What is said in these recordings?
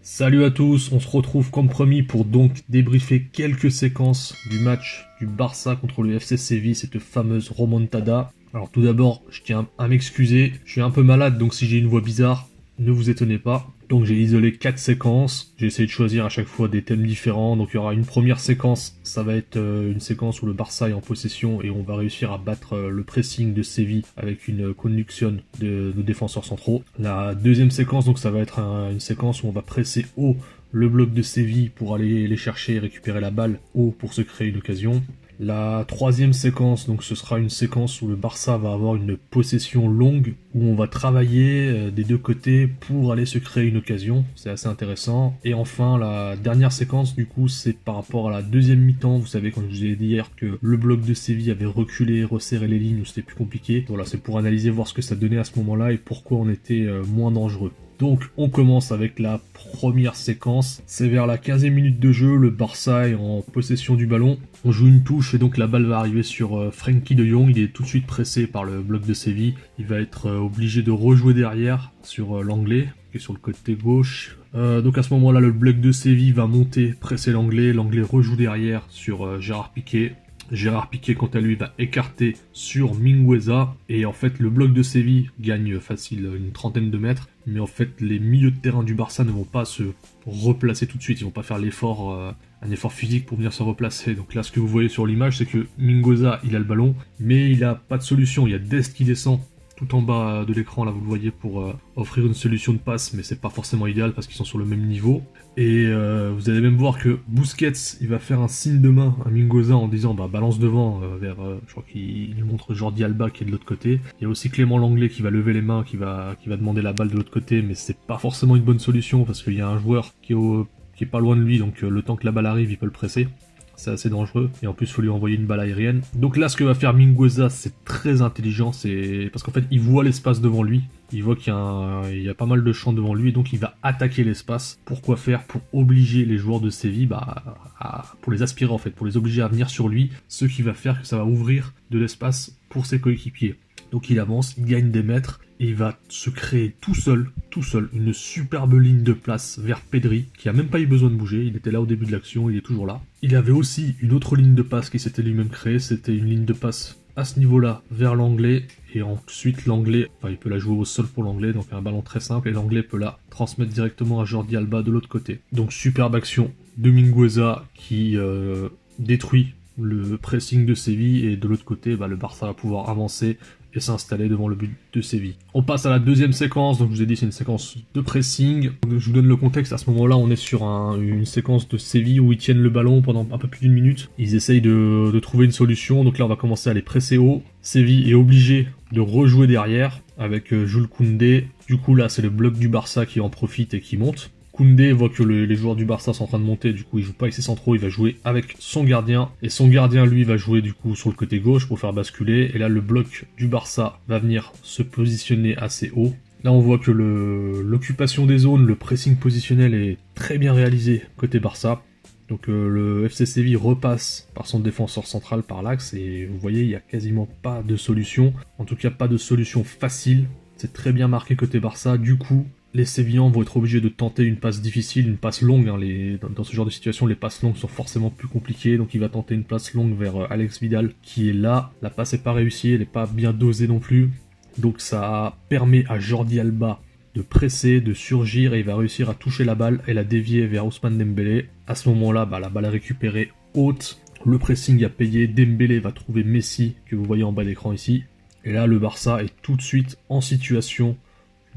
Salut à tous, on se retrouve comme promis pour donc débriefer quelques séquences du match du Barça contre le FC Séville, cette fameuse remontada. Alors tout d'abord, je tiens à m'excuser, je suis un peu malade donc si j'ai une voix bizarre, ne vous étonnez pas. Donc j'ai isolé 4 séquences, j'ai essayé de choisir à chaque fois des thèmes différents, donc il y aura une première séquence, ça va être une séquence où le Barça est en possession et on va réussir à battre le pressing de Séville avec une conduction de nos défenseurs centraux. La deuxième séquence, donc ça va être une séquence où on va presser haut le bloc de Séville pour aller les chercher et récupérer la balle haut pour se créer une occasion. La troisième séquence, donc ce sera une séquence où le Barça va avoir une possession longue, où on va travailler des deux côtés pour aller se créer une occasion, c'est assez intéressant. Et enfin la dernière séquence du coup c'est par rapport à la deuxième mi-temps, vous savez quand je vous ai dit hier que le bloc de Séville avait reculé, resserré les lignes où c'était plus compliqué. Voilà, c'est pour analyser, voir ce que ça donnait à ce moment-là et pourquoi on était moins dangereux. Donc on commence avec la première séquence, c'est vers la 15e minute de jeu, le Barça est en possession du ballon, on joue une touche et donc la balle va arriver sur Frenkie de Jong, il est tout de suite pressé par le bloc de Séville, il va être obligé de rejouer derrière sur l'anglais, qui est sur le côté gauche. Donc à ce moment-là, le bloc de Séville va monter, presser l'anglais rejoue derrière sur Gérard Piqué. Gérard Piqué, quant à lui, va écarter sur Mingueza. Et en fait, le bloc de Séville gagne facile une trentaine de mètres. Mais en fait, les milieux de terrain du Barça ne vont pas se replacer tout de suite. Ils vont pas faire un effort physique pour venir se replacer. Donc là, ce que vous voyez sur l'image, c'est que Mingueza, il a le ballon. Mais il a pas de solution. Il y a Dest qui descend tout en bas de l'écran, là vous le voyez, pour offrir une solution de passe, mais c'est pas forcément idéal parce qu'ils sont sur le même niveau. Et vous allez même voir que Busquets, il va faire un signe de main à Mingueza en disant bah balance devant je crois qu'il montre Jordi Alba qui est de l'autre côté. Il y a aussi Clément Lenglet qui va lever les mains, qui va demander la balle de l'autre côté, mais c'est pas forcément une bonne solution parce qu'il y a un joueur qui est pas loin de lui, donc le temps que la balle arrive, il peut le presser. C'est assez dangereux, et en plus il faut lui envoyer une balle aérienne. Donc là ce que va faire Mingueza c'est très intelligent, c'est parce qu'en fait il voit l'espace devant lui, il voit qu'il y a pas mal de champs devant lui, et donc il va attaquer l'espace. Pourquoi faire? Pour obliger les joueurs de Séville, pour les aspirer en fait, pour les obliger à venir sur lui, ce qui va faire que ça va ouvrir de l'espace pour ses coéquipiers. Donc il avance, il gagne des mètres, et il va se créer tout seul, une superbe ligne de place vers Pedri, qui a même pas eu besoin de bouger, il était là au début de l'action, il est toujours là. Il avait aussi une autre ligne de passe qui s'était lui-même créée, c'était une ligne de passe à ce niveau-là vers l'anglais, et ensuite l'anglais, il peut la jouer au sol pour l'anglais, donc un ballon très simple, et l'anglais peut la transmettre directement à Jordi Alba de l'autre côté. Donc superbe action de Mingueza qui détruit le pressing de Séville, et de l'autre côté, le Barça va pouvoir avancer et s'installer devant le but de Séville. On passe à la deuxième séquence, donc je vous ai dit c'est une séquence de pressing. Je vous donne le contexte, à ce moment-là on est sur une séquence de Séville où ils tiennent le ballon pendant un peu plus d'une minute. Ils essayent de trouver une solution, donc là on va commencer à les presser haut. Séville est obligé de rejouer derrière avec Jules Koundé. Du coup là c'est le bloc du Barça qui en profite et qui monte. Koundé voit que les joueurs du Barça sont en train de monter, du coup il joue pas avec ses centraux, il va jouer avec son gardien, et son gardien lui va jouer du coup sur le côté gauche pour faire basculer, et là le bloc du Barça va venir se positionner assez haut. Là on voit que l'occupation des zones, le pressing positionnel est très bien réalisé côté Barça. Donc le FC Séville repasse par son défenseur central par l'axe, et vous voyez il n'y a quasiment pas de solution, en tout cas pas de solution facile. C'est très bien marqué côté Barça, du coup les Sévillans vont être obligés de tenter une passe difficile, une passe longue. Dans ce genre de situation, les passes longues sont forcément plus compliquées. Donc il va tenter une passe longue vers Alex Vidal qui est là. La passe n'est pas réussie, elle n'est pas bien dosée non plus. Donc ça permet à Jordi Alba de presser, de surgir, et il va réussir à toucher la balle et la dévier vers Ousmane Dembélé. À ce moment-là, la balle est récupérée haute. Le pressing a payé. Dembélé va trouver Messi, que vous voyez en bas d'écran ici. Et là, le Barça est tout de suite en situation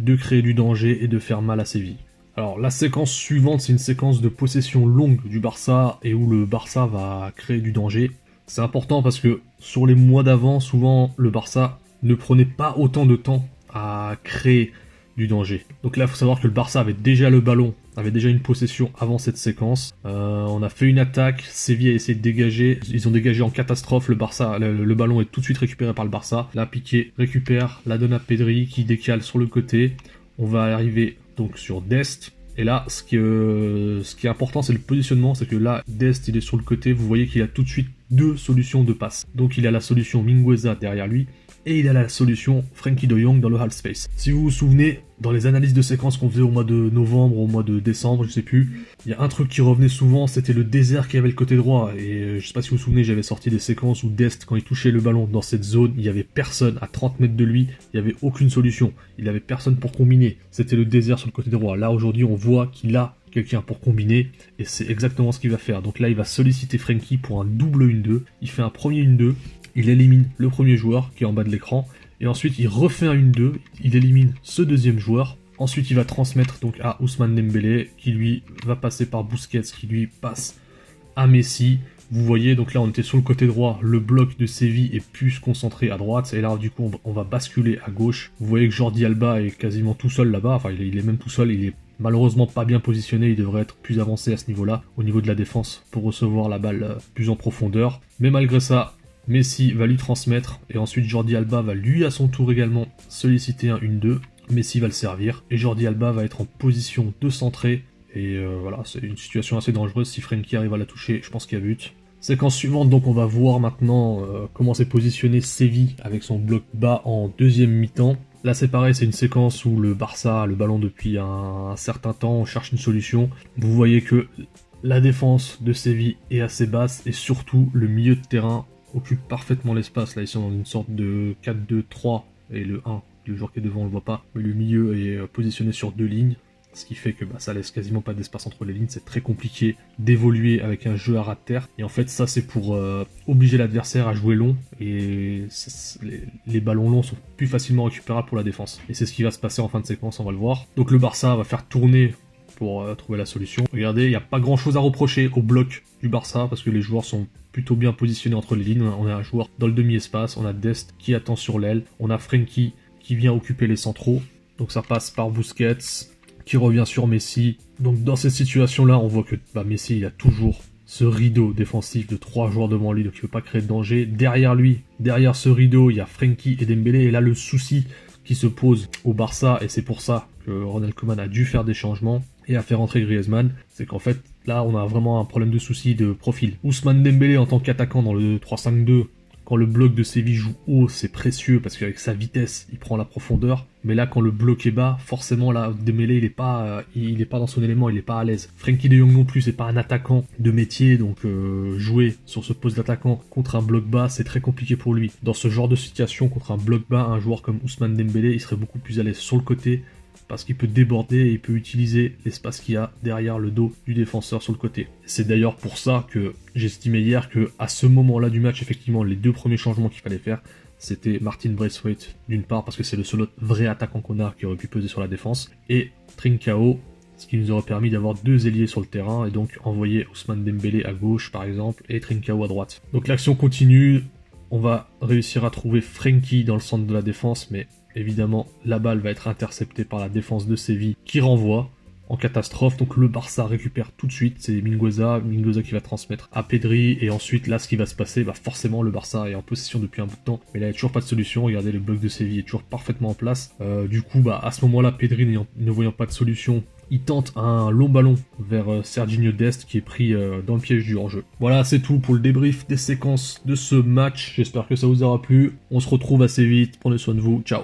de créer du danger et de faire mal à Séville. Alors la séquence suivante, c'est une séquence de possession longue du Barça et où le Barça va créer du danger. C'est important parce que sur les mois d'avant, souvent le Barça ne prenait pas autant de temps à créer du danger. Donc là, il faut savoir que le Barça avait déjà le ballon, avait déjà une possession avant cette séquence. On a fait une attaque, Séville a essayé de dégager, ils ont dégagé en catastrophe, le ballon est tout de suite récupéré par le Barça. Là, Piqué récupère, la donne à Pedri qui décale sur le côté. On va arriver donc sur Dest. Et là, ce qui est important, c'est le positionnement, c'est que là, Dest, il est sur le côté, vous voyez qu'il a tout de suite deux solutions de passe. Donc il a la solution Mingueza derrière lui, et il a la solution Frenkie de Jong dans le half space. Si vous vous souvenez, dans les analyses de séquences qu'on faisait au mois de novembre, au mois de décembre, je sais plus, il y a un truc qui revenait souvent, c'était le désert qui avait le côté droit. Et je sais pas si vous vous souvenez, j'avais sorti des séquences où Dest, quand il touchait le ballon dans cette zone, il y avait personne à 30 mètres de lui, il y avait aucune solution. Il avait personne pour combiner. C'était le désert sur le côté droit. Là, aujourd'hui, on voit qu'il a quelqu'un pour combiner, et c'est exactement ce qu'il va faire. Donc là, il va solliciter Frenkie pour un double 1-2. Il fait un premier 1-2, il élimine le premier joueur qui est en bas de l'écran, et ensuite il refait un 1-2, il élimine ce deuxième joueur. Ensuite, il va transmettre donc à Ousmane Dembélé, qui lui va passer par Busquets, qui lui passe à Messi. Vous voyez, donc là on était sur le côté droit, le bloc de Séville est plus concentré à droite, et là du coup on va basculer à gauche. Vous voyez que Jordi Alba est quasiment tout seul là-bas, enfin il est même tout seul, il est malheureusement pas bien positionné, il devrait être plus avancé à ce niveau-là, au niveau de la défense, pour recevoir la balle plus en profondeur. Mais malgré ça, Messi va lui transmettre, et ensuite Jordi Alba va lui à son tour également solliciter un 1-2. Messi va le servir, et Jordi Alba va être en position de centrer, et voilà, c'est une situation assez dangereuse. Si Frenkie arrive à la toucher, je pense qu'il y a but. Séquence suivante, donc on va voir maintenant comment s'est positionné Séville avec son bloc bas en deuxième mi-temps. Là c'est pareil, c'est une séquence où le Barça a le ballon depuis un certain temps, on cherche une solution. Vous voyez que la défense de Séville est assez basse, et surtout le milieu de terrain occupe parfaitement l'espace. Là ils sont dans une sorte de 4-2-3, et le 1, le joueur qui est devant on le voit pas, mais le milieu est positionné sur deux lignes, ce qui fait que ça laisse quasiment pas d'espace entre les lignes. C'est très compliqué d'évoluer avec un jeu à ras de terre, et en fait ça c'est pour obliger l'adversaire à jouer long, et les ballons longs sont plus facilement récupérables pour la défense, et c'est ce qui va se passer en fin de séquence, on va le voir. Donc le Barça va faire tourner pour trouver la solution. Regardez, il n'y a pas grand chose à reprocher au bloc du Barça, parce que les joueurs sont plutôt bien positionnés entre les lignes. On a un joueur dans le demi-espace, on a Dest qui attend sur l'aile, on a Frenkie qui vient occuper les centraux, donc ça passe par Busquets, qui revient sur Messi. Donc dans cette situation-là, on voit que Messi il a toujours ce rideau défensif de 3 joueurs devant lui, donc il ne peut pas créer de danger. Derrière lui, derrière ce rideau, il y a Frenkie et Dembélé, et là le souci qui se pose au Barça, et c'est pour ça que Ronald Koeman a dû faire des changements et a fait rentrer Griezmann, c'est qu'en fait là on a vraiment un problème de souci de profil. Ousmane Dembélé en tant qu'attaquant dans le 3-5-2, quand le bloc de Séville joue haut, c'est précieux parce qu'avec sa vitesse, il prend la profondeur. Mais là, quand le bloc est bas, forcément, là, Dembélé, il est pas dans son élément, il est pas à l'aise. Frenkie de Jong non plus, c'est pas un attaquant de métier, donc jouer sur ce poste d'attaquant contre un bloc bas, c'est très compliqué pour lui. Dans ce genre de situation, contre un bloc bas, un joueur comme Ousmane Dembélé, il serait beaucoup plus à l'aise sur le côté, parce qu'il peut déborder et il peut utiliser l'espace qu'il y a derrière le dos du défenseur sur le côté. C'est d'ailleurs pour ça que j'estimais hier que à ce moment-là du match, effectivement, les deux premiers changements qu'il fallait faire, c'était Martin Braithwaite, d'une part parce que c'est le seul autre vrai attaquant qu'on a qui aurait pu peser sur la défense, et Trincao, ce qui nous aurait permis d'avoir deux ailiers sur le terrain, et donc envoyer Ousmane Dembélé à gauche par exemple, et Trincao à droite. Donc l'action continue, on va réussir à trouver Frenkie dans le centre de la défense, mais évidemment, la balle va être interceptée par la défense de Séville qui renvoie en catastrophe. Donc le Barça récupère tout de suite, c'est Mingueza qui va transmettre à Pedri, et ensuite là ce qui va se passer, forcément le Barça est en possession depuis un bout de temps, mais là il n'y a toujours pas de solution. Regardez, le bloc de Séville est toujours parfaitement en place. Du coup à ce moment là, Pedri ne voyant pas de solution, il tente un long ballon vers Serginho Dest qui est pris dans le piège du hors-jeu. Voilà, c'est tout pour le débrief des séquences de ce match. J'espère que ça vous aura plu. On se retrouve assez vite. Prenez soin de vous. Ciao.